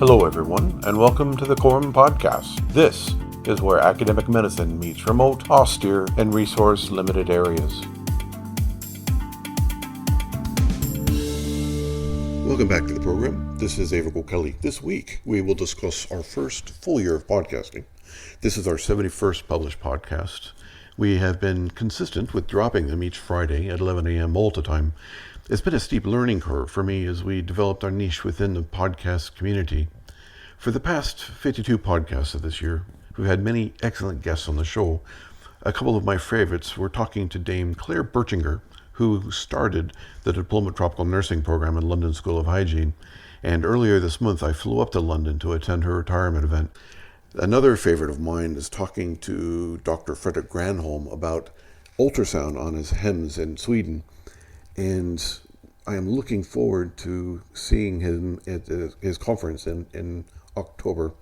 Hello, everyone, and welcome to the Quorum Podcast. This is where academic medicine meets remote, austere, and resource-limited areas. Welcome back to the program. This is Aeromedical. This week, we will discuss our first full year of podcasting. This is our 71st published podcast. We have been consistent with dropping them each Friday at 11 a.m. Malta time. It's been a steep learning curve for me as we developed our niche within the podcast community. For the past 52 podcasts of this year, we've had many excellent guests on the show. A couple of my favorites were talking to Dame Claire Birchinger, who started the Diploma Tropical Nursing program at London School of Hygiene. And earlier this month, I flew up to London to attend her retirement event. Another favorite of mine is talking to Dr. Fredrik Granholm about ultrasound on his HEMS in Sweden. And I am looking forward to seeing him at his conference in October.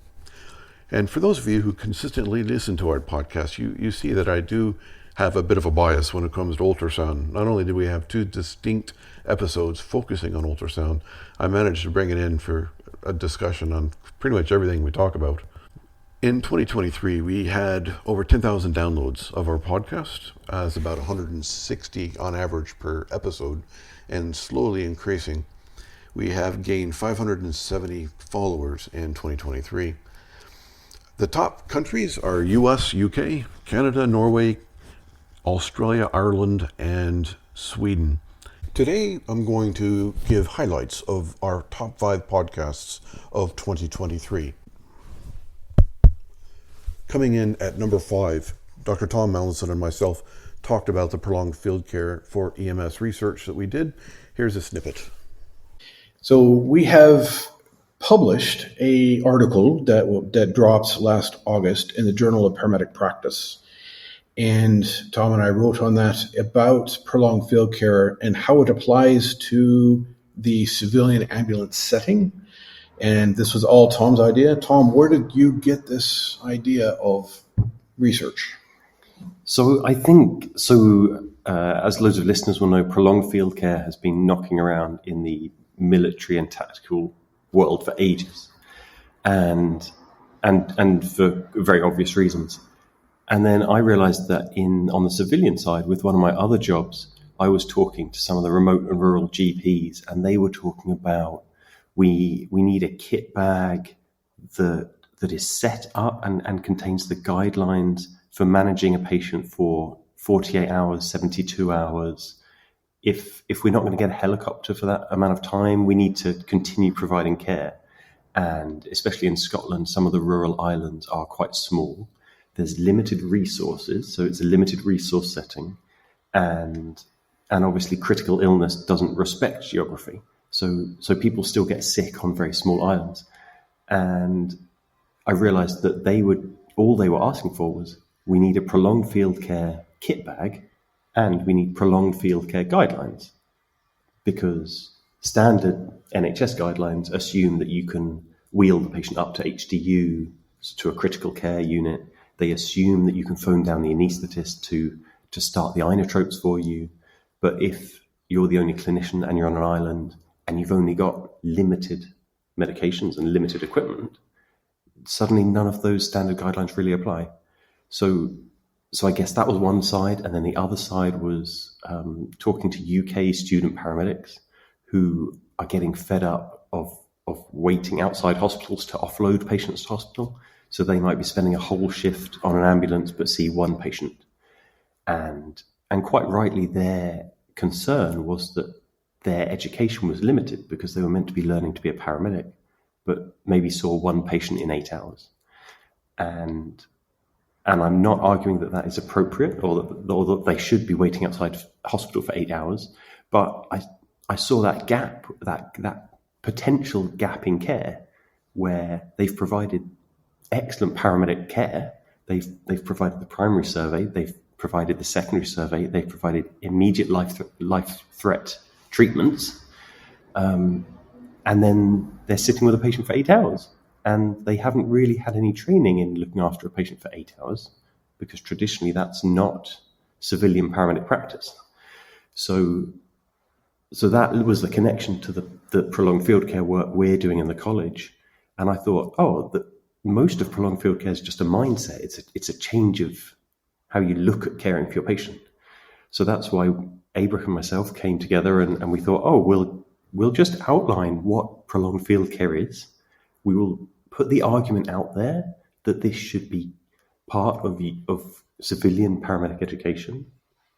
And for those of you who consistently listen to our podcast, you see that I do have a bit of a bias when it comes to ultrasound. Not only do we have two distinct episodes focusing on ultrasound, I managed to bring it in for a discussion on pretty much everything we talk about. In 2023, we had over 10,000 downloads of our podcast, as about 160 on average per episode, and slowly increasing. We have gained 570 followers in 2023. The top countries are US, UK, Canada, Norway, Australia, Ireland, and Sweden. Today, I'm going to give highlights of our top 5 podcasts of 2023. Coming in at number 5, Dr. Tom Mallinson and myself talked about the prolonged field care for EMS research that we did. Here's a snippet. So we have published an article that dropped last August in the Journal of Paramedic Practice. And Tom and I wrote on that about prolonged field care and how it applies to the civilian ambulance setting. And this was all Tom's idea. Tom, where did you get this idea of research? So I think, as loads of listeners will know, prolonged field care has been knocking around in the military and tactical world for ages, and for very obvious reasons. And then I realized that on the civilian side, with one of my other jobs, I was talking to some of the remote and rural GPs, and they were talking about we need a kit bag that is set up and contains the guidelines for managing a patient for 48 hours, 72 hours. If we're not going to get a helicopter for that amount of time, we need to continue providing care. And especially in Scotland, some of the rural islands are quite small. There's limited resources, so it's a limited resource setting. And obviously critical illness doesn't respect geography. So people still get sick on very small islands. And I realized that all they were asking for was, we need a prolonged field care kit bag and we need prolonged field care guidelines, because standard NHS guidelines assume that you can wheel the patient up to HDU, to a critical care unit. They assume that you can phone down the anaesthetist to start the inotropes for you. But if you're the only clinician and you're on an island and you've only got limited medications and limited equipment, suddenly none of those standard guidelines really apply. So I guess that was one side. And then the other side was talking to UK student paramedics who are getting fed up of waiting outside hospitals to offload patients to hospital. So they might be spending a whole shift on an ambulance but see one patient. And quite rightly, their concern was that their education was limited because they were meant to be learning to be a paramedic, but maybe saw one patient in 8 hours. And I'm not arguing that is appropriate or that they should be waiting outside hospital for 8 hours, but I saw that gap, that potential gap in care where they've provided excellent paramedic care. They've provided the primary survey, they've provided the secondary survey, they've provided immediate life threat treatments, and then they're sitting with a patient for 8 hours. And they haven't really had any training in looking after a patient for 8 hours, because traditionally that's not civilian paramedic practice. So that was the connection to the prolonged field care work we're doing in the college. And I thought, that most of prolonged field care is just a mindset. It's a change of how you look at caring for your patient. So that's why Aebhric and myself came together, and we thought, we'll just outline what prolonged field care is. We will put the argument out there that this should be part of civilian paramedic education,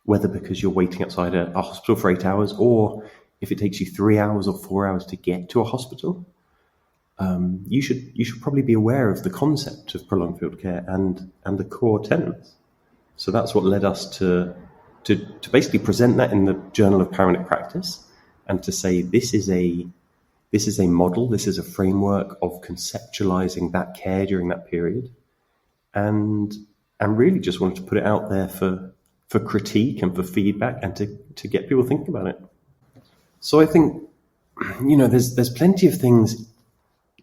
whether because you're waiting outside a hospital for 8 hours, or if it takes you 3 hours or 4 hours to get to a hospital. You should probably be aware of the concept of prolonged field care and the core tenets. So that's what led us to basically present that in the Journal of Paramedic Practice, and to say this is a model, this is a framework of conceptualizing that care during that period, and really just wanted to put it out there for critique and for feedback, and to get people thinking about it. So I think, there's plenty of things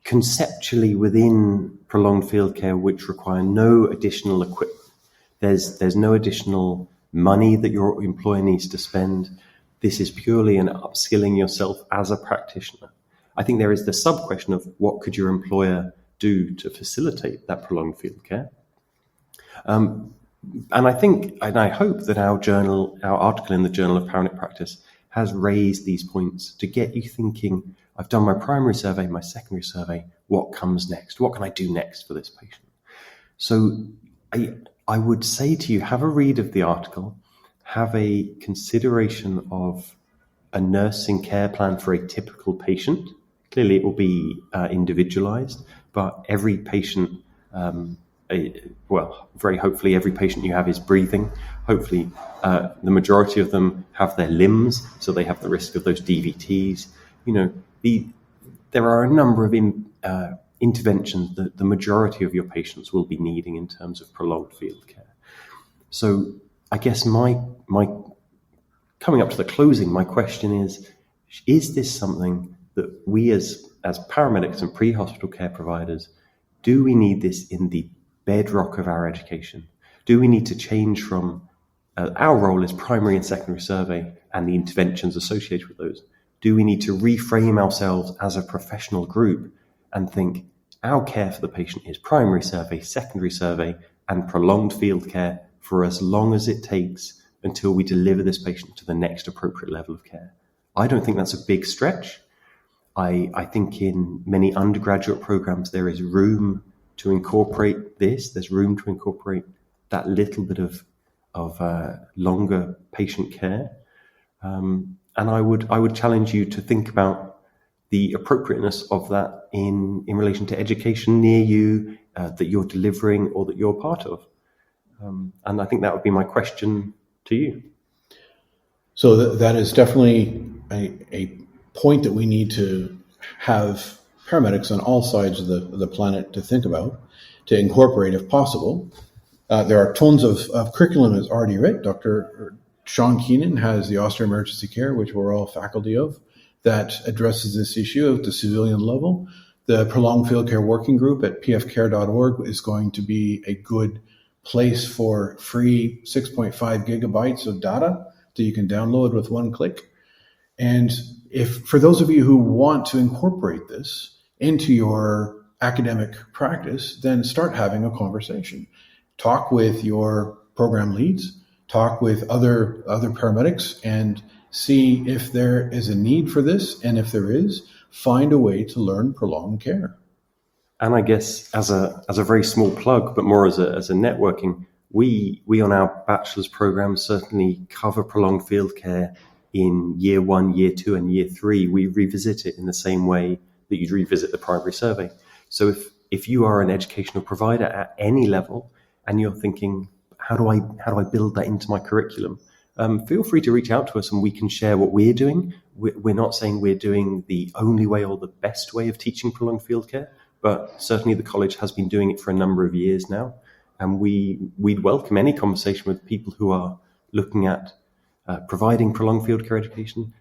conceptually within prolonged field care which require no additional equipment. There's no additional money that your employer needs to spend. This is purely an upskilling yourself as a practitioner. I think there is the sub-question of what could your employer do to facilitate that prolonged field care. And I hope that our article in the Journal of Paramedic Practice has raised these points to get you thinking, I've done my primary survey, my secondary survey, what comes next? What can I do next for this patient? So I would say to you, have a read of the article, have a consideration of a nursing care plan for a typical patient. Clearly it will be individualized, but every patient, very hopefully every patient you have is breathing. Hopefully the majority of them have their limbs, so they have the risk of those DVTs. There are a number of interventions that the majority of your patients will be needing in terms of prolonged field care. So I guess my coming up to the closing, my question is this something that we as paramedics and pre-hospital care providers, do we need this in the bedrock of our education? Do we need to change from our role as primary and secondary survey and the interventions associated with those? Do we need to reframe ourselves as a professional group and think our care for the patient is primary survey, secondary survey, and prolonged field care for as long as it takes until we deliver this patient to the next appropriate level of care? I don't think that's a big stretch. I think in many undergraduate programs there is room to incorporate this. There's room to incorporate that little bit of longer patient care. And I would challenge you to think about the appropriateness of that in relation to education near you that you're delivering or that you're part of. And I think that would be my question to you. So that is definitely a point that we need to have paramedics on all sides of the planet to think about, to incorporate if possible. There are tons of curriculum that's already written. Dr. Sean Keenan has the Offshore Emergency Care, which we're all faculty of, that addresses this issue at the civilian level. The Prolonged Field Care Working Group at pfcare.org is going to be a good place for free 6.5 gigabytes of data that you can download with one click. And if for those of you who want to incorporate this into your academic practice, then start having a conversation. Talk with your program leads, talk with other paramedics, and see if there is a need for this. And if there is, find a way to learn prolonged care. And I guess as a very small plug, but more as a networking, we on our bachelor's program certainly cover prolonged field care in year 1, year 2, and year 3. We revisit it in the same way that you'd revisit the primary survey. So if you are an educational provider at any level and you're thinking, how do I build that into my curriculum? Feel free to reach out to us and we can share what we're doing. We're not saying we're doing the only way or the best way of teaching prolonged field care, but certainly the college has been doing it for a number of years now. And we'd welcome any conversation with people who are looking at providing prolonged field care education,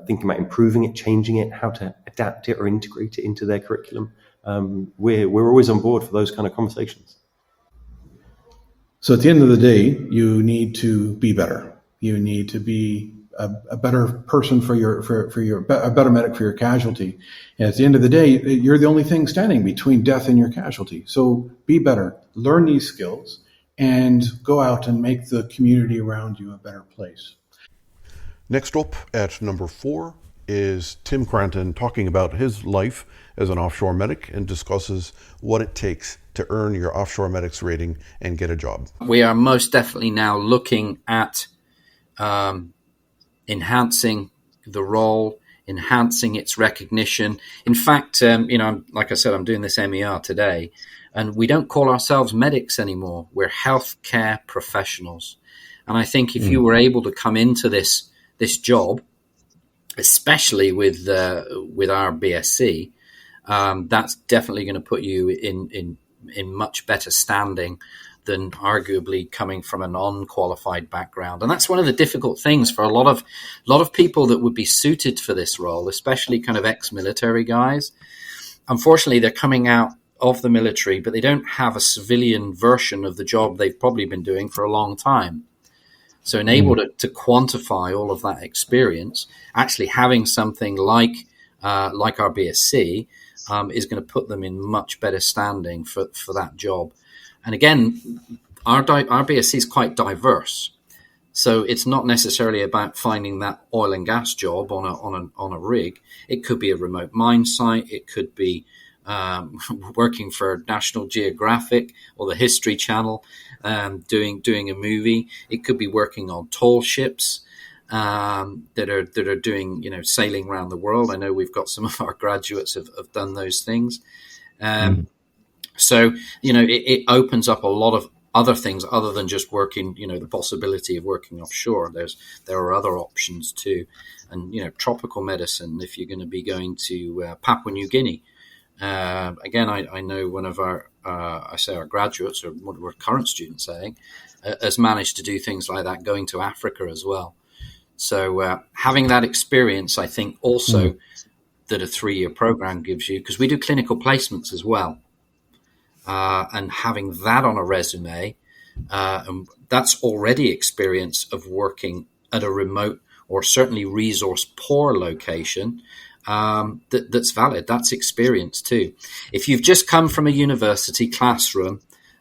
thinking about improving it, changing it, how to adapt it or integrate it into their curriculum. We're always on board for those kind of conversations. So at the end of the day, you need to be better. You need to be a better person for a better medic for your casualty. And at the end of the day, you're the only thing standing between death and your casualty. So be better, learn these skills, and go out and make the community around you a better place. Next up at number 4 is Tim Cranton talking about his life as an offshore medic and discusses what it takes to earn your offshore medics rating and get a job. We are most definitely now looking at enhancing the role, enhancing its recognition. In fact, like I said, I'm doing this MER today, and we don't call ourselves medics anymore. We're healthcare professionals. And I think if you were able to come into this job, especially with our BSc, that's definitely going to put you in much better standing than arguably coming from a non-qualified background. And that's one of the difficult things for a lot of people that would be suited for this role, especially kind of ex-military guys. Unfortunately, they're coming out of the military, but they don't have a civilian version of the job they've probably been doing for a long time. So able to quantify all of that experience, actually having something like our BSc is going to put them in much better standing for that job. And again, our BSc is quite diverse. So it's not necessarily about finding that oil and gas job on a rig. It could be a remote mine site. It could be working for National Geographic or the History Channel, doing a movie. It could be working on tall ships that are doing, sailing around the world. I know we've got some of our graduates have done those things. So, it opens up a lot of other things other than just working, the possibility of working offshore. There are other options too. And, tropical medicine, if you're going to be going to Papua New Guinea. Again, I know one of our graduates, or what we're current students saying, has managed to do things like that, going to Africa as well. So having that experience, I think also that a 3-year program gives you, because we do clinical placements as well. And having that on a resume, and that's already experience of working at a remote or certainly resource poor location, that's valid. That's experience too. If you've just come from a university classroom,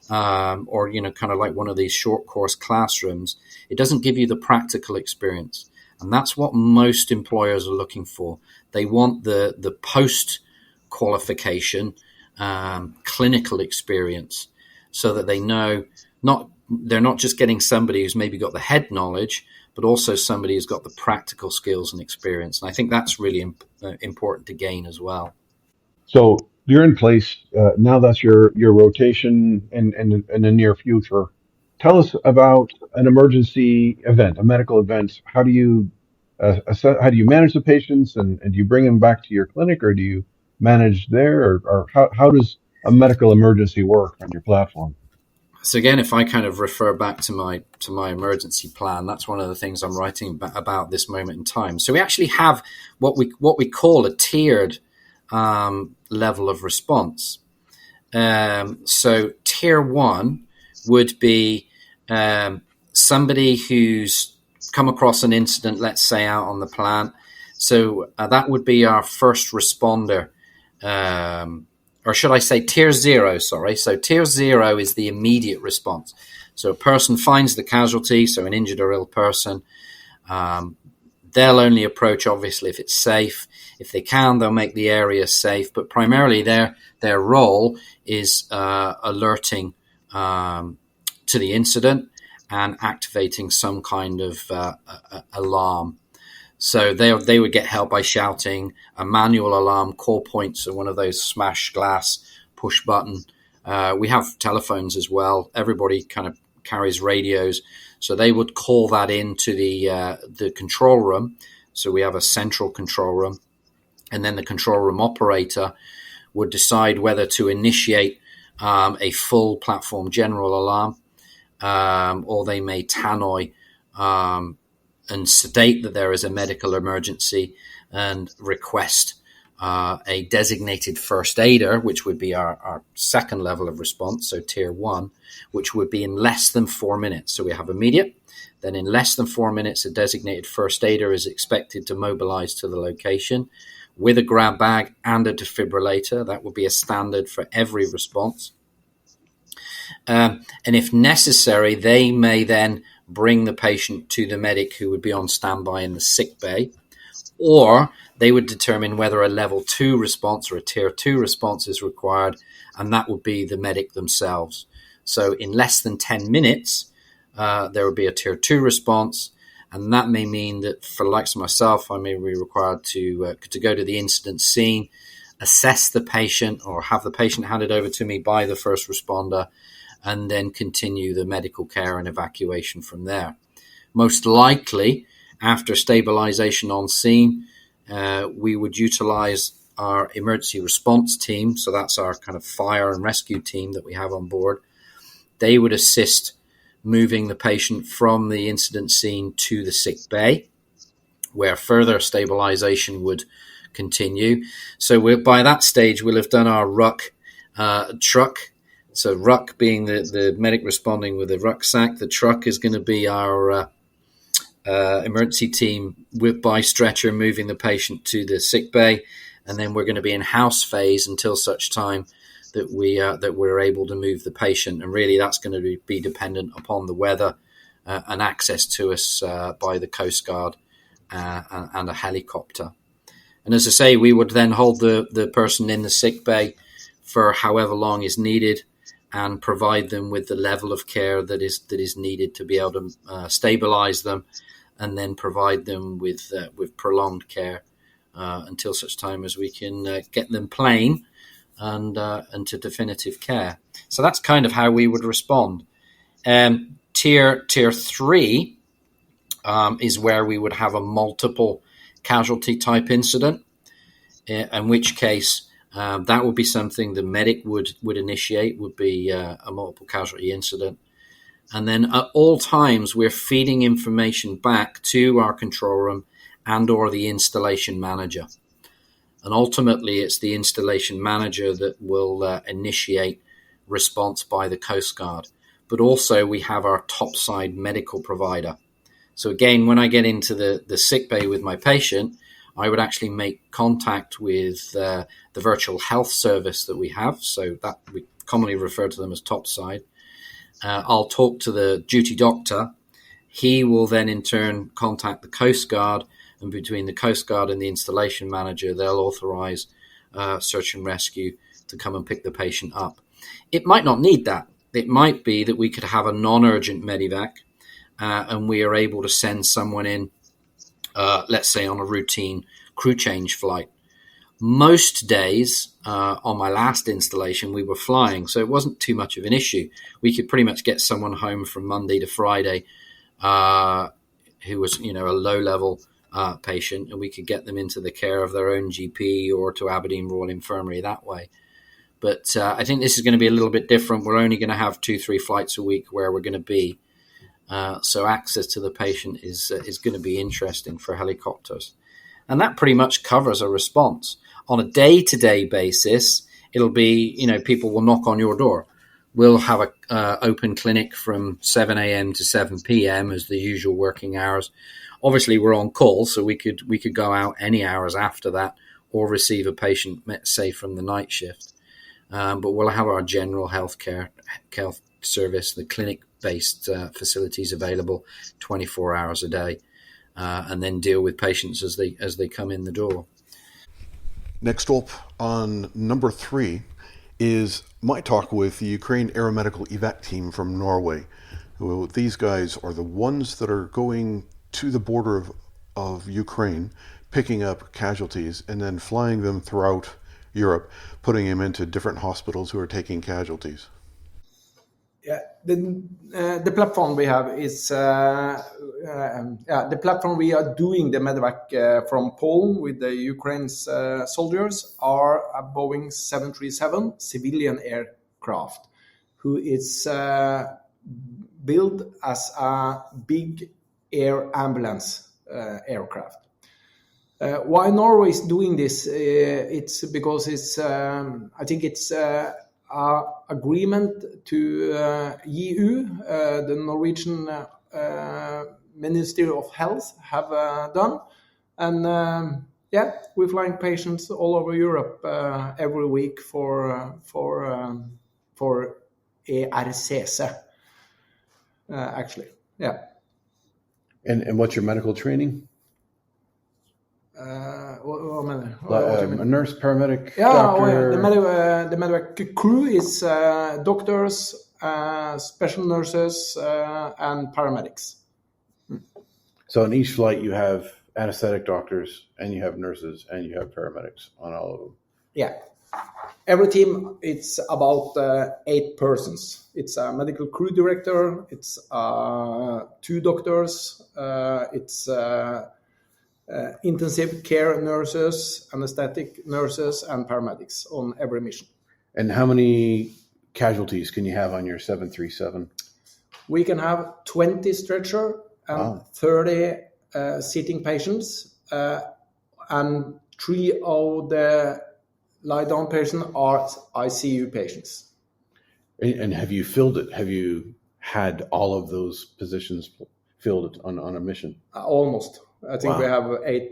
or kind of like one of these short course classrooms, it doesn't give you the practical experience, and that's what most employers are looking for. They want the post qualification clinical experience, so that they know they're not just getting somebody who's maybe got the head knowledge, but also somebody who's got the practical skills and experience. And I think that's really important to gain as well. So you're in place now. That's your rotation in the near future. Tell us about an emergency event, a medical event. How do you assess, how do you manage the patients, and do you bring them back to your clinic, or do you manage there, or how does a medical emergency work on your platform? So again, if I kind of refer back to my emergency plan, that's one of the things I'm writing about this moment in time. So we actually have what we call a tiered level of response. So tier 1 would be somebody who's come across an incident, let's say out on the plant. So that would be our first responder. Or should I say tier 0, sorry. So tier 0 is the immediate response. So a person finds the casualty, so an injured or ill person. They'll only approach, obviously, if it's safe. If they can, they'll make the area safe. But primarily their role is alerting to the incident and activating some kind of alarm. So they would get help by shouting a manual alarm, call points, or one of those smash glass push button. We have telephones as well. Everybody kind of carries radios. So they would call that into the control room. So we have a central control room. And then the control room operator would decide whether to initiate a full platform general alarm, or they may tannoy and state that there is a medical emergency and request a designated first aider, which would be our second level of response, so tier 1, which would be in less than 4 minutes. So we have immediate, Then in less than 4 minutes, a designated first aider is expected to mobilize to the location with a grab bag and a defibrillator. That will be a standard for every response. And if necessary, they may then bring the patient to the medic who would be on standby in the sick bay, or they would determine whether a level 2 response or a tier 2 response is required, and that would be the medic themselves. So in less than 10 minutes, there would be a tier 2 response, and that may mean that for the likes of myself, I may be required to go to the incident scene, assess the patient or have the patient handed over to me by the first responder, and then continue the medical care and evacuation from there. Most likely, after stabilization on scene, we would utilize our emergency response team. So that's our kind of fire and rescue team that we have on board. They would assist moving the patient from the incident scene to the sick bay, where further stabilization would continue. So by that stage, we'll have done our ruck truck. So ruck being the medic responding with a rucksack. The truck is going to be our emergency team by stretcher moving the patient to the sick bay, and then we're going to be in house phase until such time that we're able to move the patient. And really, that's going to be dependent upon the weather and access to us by the Coast Guard and a helicopter. And as I say, we would then hold the person in the sick bay for however long is needed, and provide them with the level of care that is needed to be able to stabilize them, and then provide them with prolonged care until such time as we can get them plain and to definitive care. So that's kind of how we would respond. Tier 3 is where we would have a multiple casualty type incident, in which case that would be something the medic would initiate, would be a multiple casualty incident. And then at all times, we're feeding information back to our control room and or the installation manager. And ultimately, it's the installation manager that will initiate response by the Coast Guard. But also, we have our topside medical provider. So again, when I get into the sick bay with my patient, I would actually make contact with the virtual health service that we have. So that we commonly refer to them as topside. I'll talk to the duty doctor. He will then in turn contact the Coast Guard, and between the Coast Guard and the installation manager, they'll authorize search and rescue to come and pick the patient up. It might not need that. It might be that we could have a non-urgent medevac, and we are able to send someone in, let's say on a routine crew change flight. Most days on my last installation, we were flying, so it wasn't too much of an issue. We could pretty much get someone home from Monday to Friday who was, a low-level patient, and we could get them into the care of their own GP or to Aberdeen Royal Infirmary that way. But I think this is going to be a little bit different. We're only going to have 2-3 flights a week where we're going to be. So access to the patient is going to be interesting for helicopters. And that pretty much covers a response. On a day-to-day basis, it'll be, people will knock on your door. We'll have a open clinic from 7 a.m. to 7 p.m. as the usual working hours. Obviously, we're on call, so we could go out any hours after that or receive a patient, say, from the night shift. But we'll have our general health service, the clinic-based facilities available 24 hours a day, and then deal with patients as they come in the door. Next up on number 3 is my talk with the Ukraine Aeromedical Evac team from Norway. These guys are the ones that are going to the border of Ukraine, picking up casualties and then flying them throughout Europe, putting them into different hospitals who are taking casualties. Yeah, the platform we have is the platform we are doing the medevac from Poland with the Ukraine's soldiers are a Boeing 737 civilian aircraft, who is built as a big air ambulance aircraft. Why Norway is doing this? It's because it's I think it's agreement to EU, the Norwegian Ministry of Health have done. And we're flying patients all over Europe every week for ERCC, actually. Yeah. And what's your medical training? What do you mean? A nurse, paramedic, Yeah, doctor. the medevac crew is doctors, special nurses, and paramedics. So on each flight, you have anesthetic doctors, and you have nurses, and you have paramedics on all of them. Yeah. Every team, it's about 8 persons. It's a medical crew director, it's 2 doctors, it's intensive care nurses, anesthetic nurses, and paramedics on every mission. And how many casualties can you have on your 737? We can have 20 stretcher and 30 seating patients, and 3 of the lie-down patients are ICU patients. And have you filled it? Have you had all of those positions filled on a mission? Almost. I think we have 8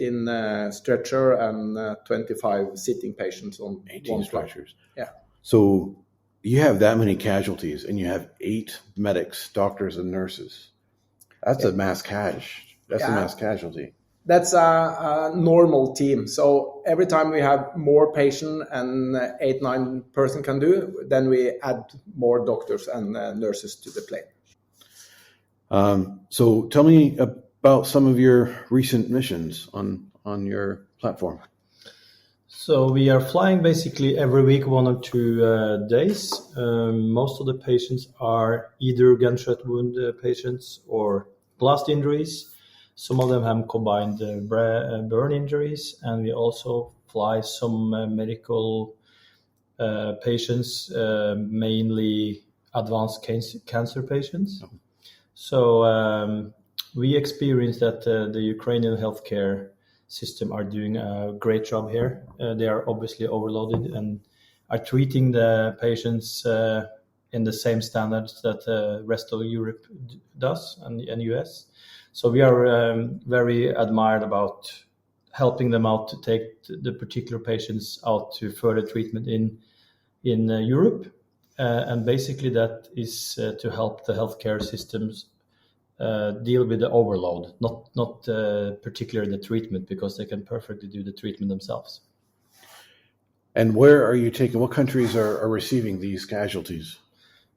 in stretcher and 25 sitting patients on 18 stretchers. Yeah. So you have that many casualties, and you have 8 medics, doctors, and nurses. That's a mass cash. That's a mass casualty. That's a normal team. So every time we have more patient and 8-9 person can do, then we add more doctors and nurses to the plane. So tell me about some of your recent missions on your platform. So we are flying basically every week, 1 or 2 days. Most of the patients are either gunshot wound patients or blast injuries. Some of them have combined burn injuries, and we also fly some medical patients, mainly advanced cancer patients. So we experience that the Ukrainian healthcare system are doing a great job here. They are obviously overloaded and are treating the patients in the same standards that the rest of Europe does and US. So we are very admired about helping them out to take the particular patients out to further treatment in Europe. And basically that is to help the healthcare systems deal with the overload, not particularly the treatment, because they can perfectly do the treatment themselves. And where are you taking? What countries are receiving these casualties?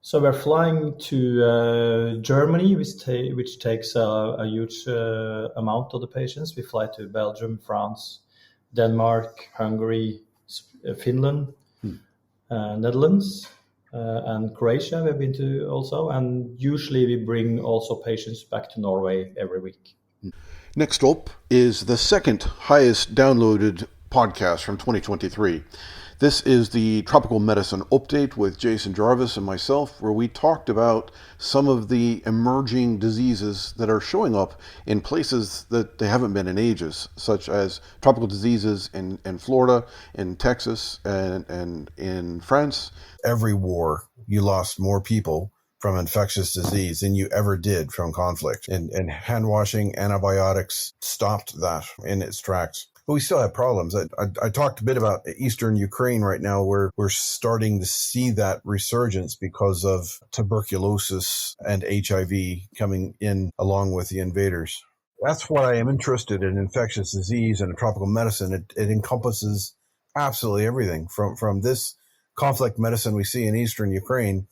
So we're flying to Germany, which takes a huge amount of the patients. We fly to Belgium, France, Denmark, Hungary, Finland, Netherlands, and Croatia we've been to also. And usually we bring also patients back to Norway every week. Next up is the second highest downloaded podcast from 2023. This is the Tropical Medicine Update with Jason Jarvis and myself, where we talked about some of the emerging diseases that are showing up in places that they haven't been in ages, such as tropical diseases in Florida, in Texas, and in France. Every war, you lost more people from infectious disease than you ever did from conflict. And hand washing, antibiotics stopped that in its tracks. But we still have problems. I talked a bit about Eastern Ukraine right now, where we're starting to see that resurgence because of tuberculosis and HIV coming in along with the invaders. That's why I am interested in infectious disease and tropical medicine. It encompasses absolutely everything from this conflict medicine we see in Eastern Ukraine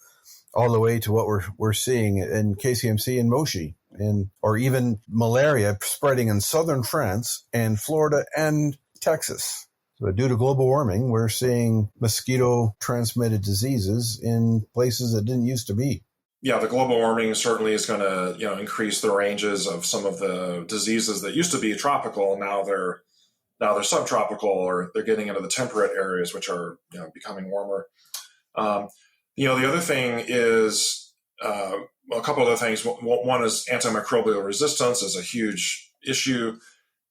all the way to what we're seeing in KCMC and Moshi, or even malaria spreading in southern France and Florida and Texas. So due to global warming, we're seeing mosquito-transmitted diseases in places that didn't used to be. Yeah, the global warming certainly is going to increase the ranges of some of the diseases that used to be tropical. Now they're subtropical, or they're getting into the temperate areas, which are becoming warmer. The other thing is a couple other things. One is antimicrobial resistance is a huge issue.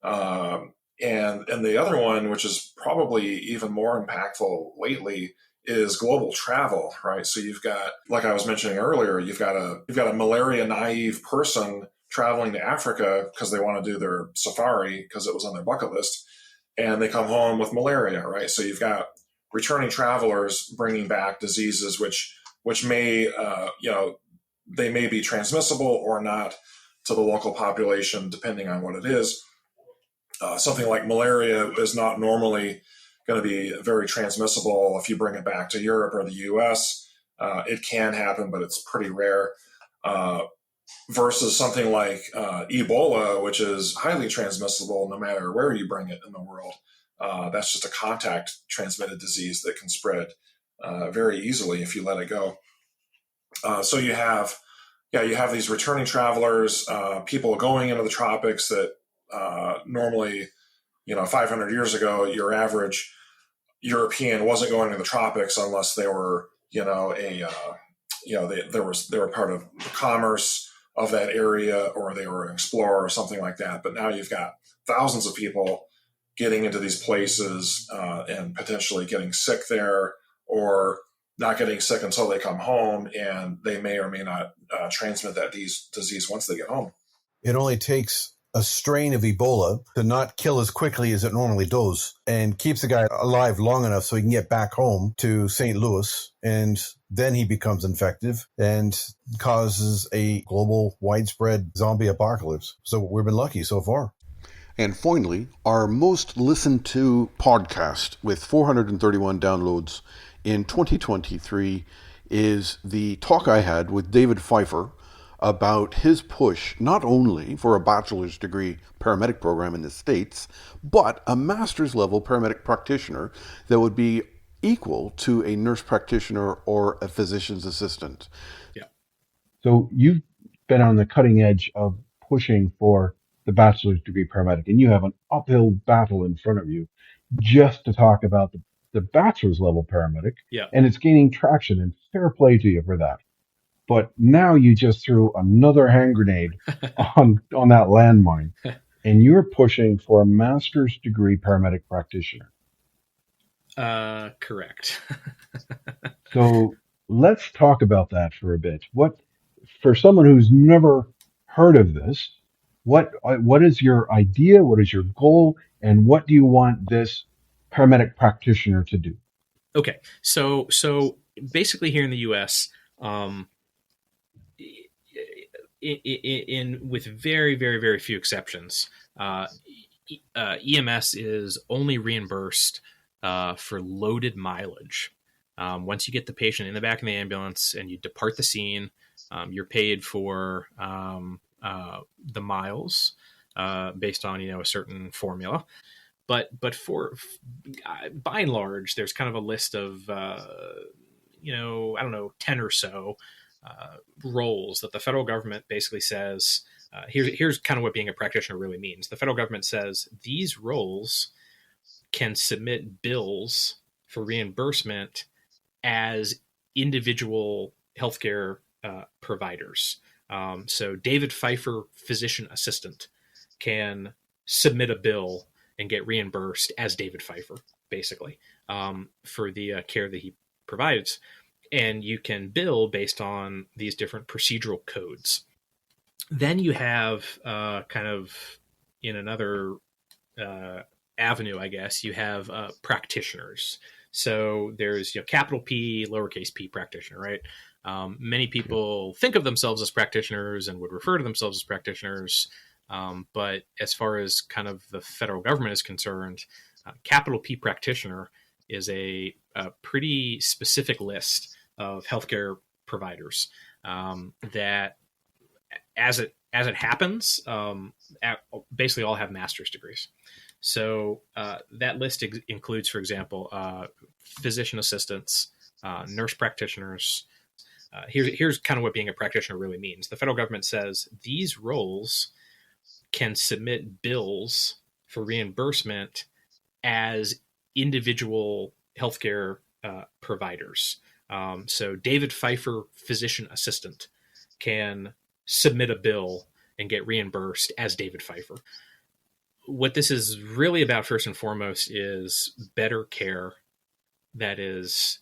And the other one, which is probably even more impactful lately, is global travel, right? So you've got, like I was mentioning earlier, you've got a malaria naive person traveling to Africa because they want to do their safari because it was on their bucket list, and they come home with malaria, right? So you've got returning travelers bringing back diseases which may they may be transmissible or not to the local population depending on what it is. Something like malaria is not normally going to be very transmissible if you bring it back to Europe or the US. It can happen, but it's pretty rare. Versus something like Ebola, which is highly transmissible no matter where you bring it in the world. That's just a contact transmitted disease that can spread very easily if you let it go. So you have these returning travelers, people going into the tropics that normally, 500 years ago, your average European wasn't going to the tropics unless they were, they were part of the commerce of that area, or they were an explorer or something like that. But now you've got thousands of people getting into these places and potentially getting sick there, or not getting sick until they come home, and they may or may not transmit that disease once they get home. It only takes a strain of Ebola to not kill as quickly as it normally does, and keeps the guy alive long enough so he can get back home to St. Louis, and then he becomes infective and causes a global widespread zombie apocalypse. So we've been lucky so far. And finally, our most listened to podcast with 431 downloads in 2023 is the talk I had with David Fifer about his push not only for a bachelor's degree paramedic program in the States, but a master's level paramedic practitioner that would be equal to a nurse practitioner or a physician's assistant. Yeah. So you've been on the cutting edge of pushing for the bachelor's degree paramedic, and you have an uphill battle in front of you just to talk about the bachelor's level paramedic. Yeah. And it's gaining traction, and fair play to you for that. But now you just threw another hand grenade on that landmine, and you're pushing for a master's degree paramedic practitioner. Correct. So let's talk about that for a bit. What, for someone who's never heard of this, what is your idea? What is your goal? And what do you want this paramedic practitioner to do? Okay. So basically here in the US, with very, very, very few exceptions, EMS is only reimbursed for loaded mileage. Once you get the patient in the back of the ambulance and you depart the scene, you're paid for the miles based on a certain formula. But for by and large, there's kind of a list of 10 or so roles that the federal government basically says, here's kind of what being a practitioner really means. The federal government says these roles can submit bills for reimbursement as individual healthcare providers. So David Fifer, physician assistant, can submit a bill and get reimbursed as David Fifer, basically, for the care that he provides. And you can bill based on these different procedural codes. Then you have kind of in another avenue, I guess, you have practitioners. So there's capital P, lowercase p practitioner, right? Many people think of themselves as practitioners and would refer to themselves as practitioners. But as far as kind of the federal government is concerned, capital P practitioner is a pretty specific list of healthcare providers that, as it happens, basically all have master's degrees. So that list includes, for example, physician assistants, nurse practitioners. Here's kind of what being a practitioner really means. The federal government says these roles can submit bills for reimbursement as individual healthcare providers. So David Fifer, physician assistant, can submit a bill and get reimbursed as David Fifer. What this is really about, first and foremost, is better care that is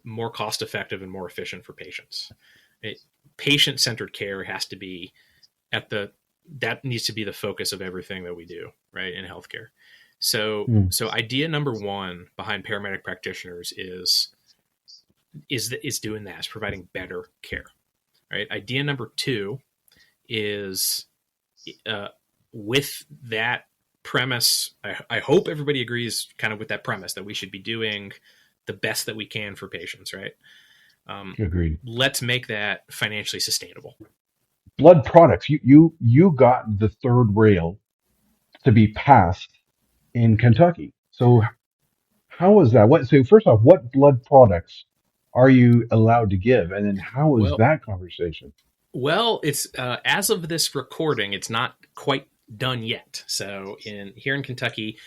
more cost effective and more efficient for patients. Patient centered care has to be that needs to be the focus of everything that we do, right, in healthcare. So idea number one behind paramedic practitioners is doing that, is providing better care, right? Idea number two is with that premise, I hope everybody agrees kind of with that premise that we should be doing the best that we can for patients, right? Agreed. Let's make that financially sustainable. Blood products. You got the third rail to be passed in Kentucky. So how is that? So first off, what blood products are you allowed to give, and then how is that conversation? Well, it's as of this recording, it's not quite done yet. So here in Kentucky,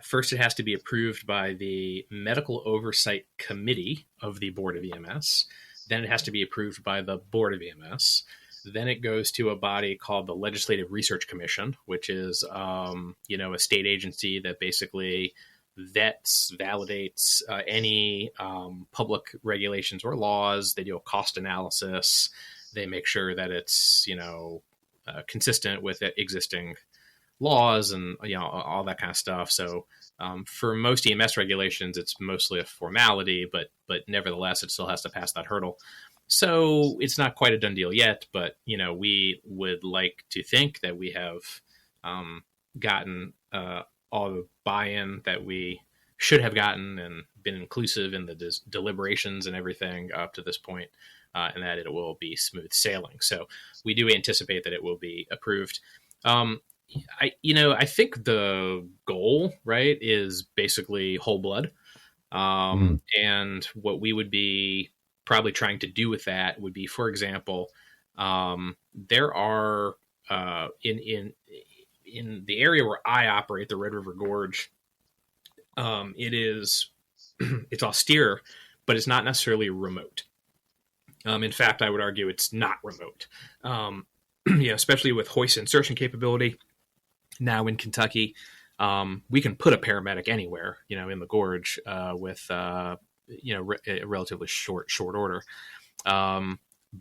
first it has to be approved by the Medical Oversight Committee of the Board of EMS. Then it has to be approved by the Board of EMS. Then it goes to a body called the Legislative Research Commission, which is a state agency that basically vets, validates any public regulations or laws. They do a cost analysis. They make sure that it's consistent with existing laws and all that kind of stuff. So for most EMS regulations, it's mostly a formality, but nevertheless, it still has to pass that hurdle. So it's not quite a done deal yet, but we would like to think that we have gotten all the buy-in that we should have gotten and been inclusive in the deliberations and everything up to this point, and that it will be smooth sailing. So we do anticipate that it will be approved. I think the goal, right, is basically whole blood. And what we would be probably trying to do with that would be, for example, there are in the area where I operate, the Red River Gorge, it's austere, but it's not necessarily remote. In fact, I would argue it's not remote. Especially with hoist insertion capability now in Kentucky, we can put a paramedic anywhere, in the gorge with a relatively short order.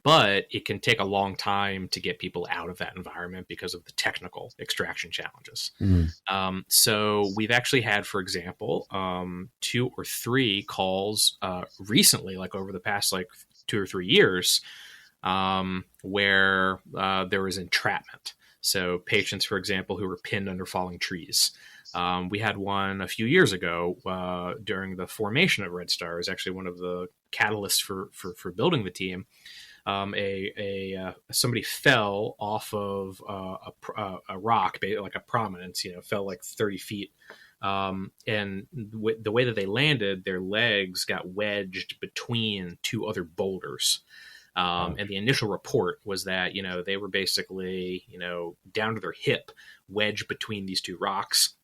But it can take a long time to get people out of that environment because of the technical extraction challenges. So we've actually had, for example, 2 or 3 calls recently, like over the past 2 or 3 years, where there was entrapment. So patients, for example, who were pinned under falling trees. We had one a few years ago during the formation of Red Star. It was actually one of the catalysts for building the team. Somebody fell off of a rock, like a prominence, fell 30 feet. And the way that they landed, their legs got wedged between 2 other boulders. And the initial report was that, they were basically, down to their hip, wedged between these 2 rocks.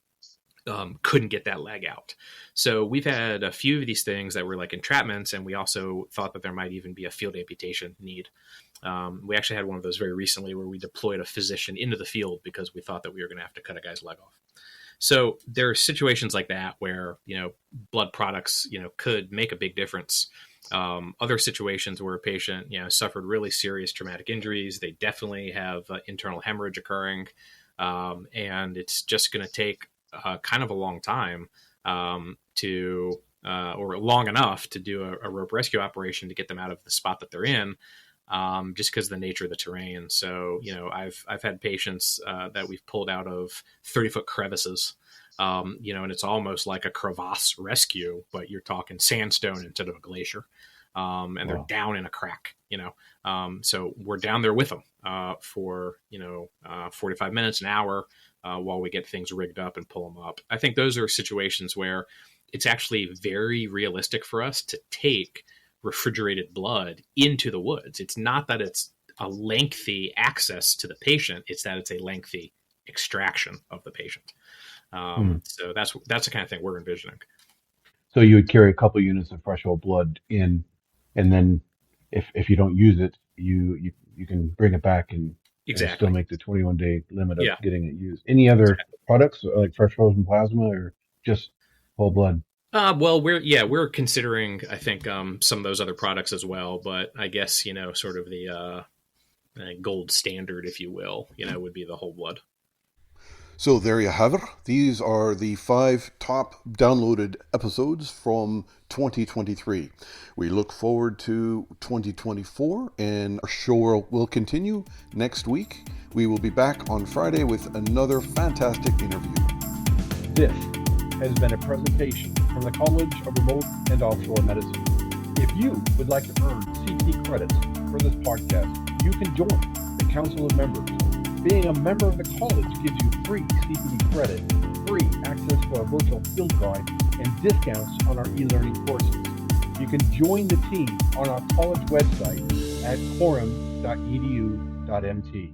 Couldn't get that leg out. So we've had a few of these things that were like entrapments, and we also thought that there might even be a field amputation need. We actually had one of those very recently where we deployed a physician into the field because we thought that we were going to have to cut a guy's leg off. So there are situations like that where, blood products, could make a big difference. Other situations where a patient, suffered really serious traumatic injuries, they definitely have internal hemorrhage occurring. And it's just going to take kind of a long time or long enough to do a rope rescue operation to get them out of the spot that they're in, just because of the nature of the terrain. So, I've had patients that we've pulled out of 30-foot crevices, and it's almost like a crevasse rescue, but you're talking sandstone instead of a glacier. And they're down in a crack, so we're down there with them for 45 minutes, an hour, while we get things rigged up and pull them up. I think those are situations where it's actually very realistic for us to take refrigerated blood into the woods. It's not that it's a lengthy access to the patient, it's that it's a lengthy extraction of the patient. So that's the kind of thing we're envisioning. So you would carry a couple units of fresh whole blood in, and then if you don't use it, you can bring it back and still make the 21-day limit of getting it used. Any other products like fresh frozen plasma or just whole blood? Well, we're considering, I think, some of those other products as well, but I guess, sort of the gold standard, if you will, would be the whole blood. So there you have it. These are the 5 top downloaded episodes from 2023. We look forward to 2024, and our show will continue next week. We will be back on Friday with another fantastic interview. This has been a presentation from the College of Remote and Offshore Medicine. If you would like to earn CPD credits for this podcast, you can join the Council of Members. Being a member of the college gives you free CPD credit, free access to our virtual field guide, and discounts on our e-learning courses. You can join the team on our college website at quorum.edu.mt.